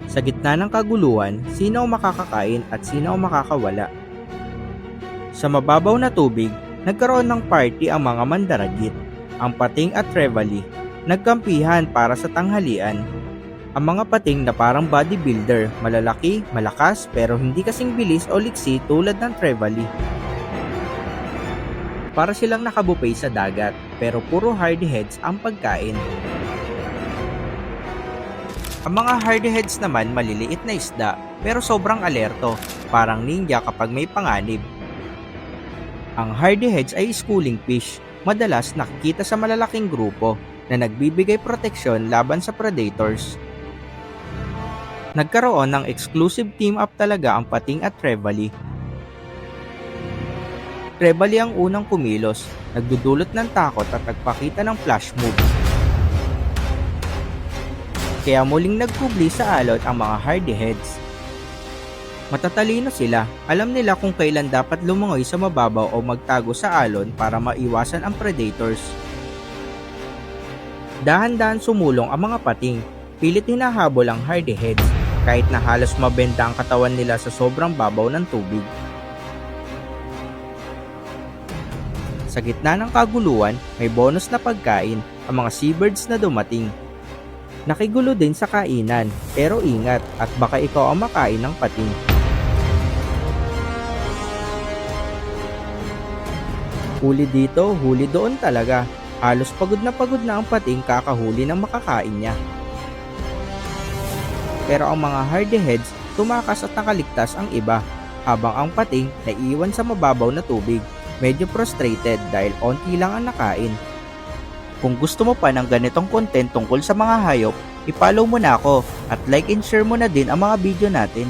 Sa gitna ng kaguluhan, sino ang makakakain at sino ang makakawala? Sa mababaw na tubig, nagkaroon ng party ang mga mandaragit. Ang pating at trevally, nagkampihan para sa tanghalian. Ang mga pating na parang bodybuilder, malalaki, malakas pero hindi kasing bilis o liksi tulad ng trevally. Para silang nakabupay sa dagat pero puro hardyheads ang pagkain. Ang mga hardyheads naman maliliit na isda pero sobrang alerto, parang ninja kapag may panganib. Ang hardyheads ay schooling fish, madalas nakikita sa malalaking grupo na nagbibigay proteksyon laban sa predators. Nagkaroon ng exclusive team-up talaga ang pating at trevally. Trevally ang unang kumilos, nagdudulot ng takot at nagpakita ng flash move. Kaya muling nagkubli sa alon ang mga hardyheads. Matatalino sila, alam nila kung kailan dapat lumangoy sa mababaw o magtago sa alon para maiwasan ang predators. Dahan-dahan sumulong ang mga pating, pilit hinahabol ang hardyheads kahit na halos mabenda ang katawan nila sa sobrang babaw ng tubig. Sa gitna ng kaguluhan, may bonus na pagkain, ang mga seabirds na dumating. Nakigulo din sa kainan, pero ingat at baka ikaw ang makain ng pating. Huli dito, huli doon talaga. Halos pagod na ang pating kakahuli ng makakain niya. Pero ang mga hardyheads, tumakas at nakaligtas ang iba, habang ang pating naiiwan sa mababaw na tubig, medyo frustrated dahil onti lang ang nakain. Kung gusto mo pa ng ganitong content tungkol sa mga hayop, i-follow mo na ako at like and share mo na din ang mga video natin.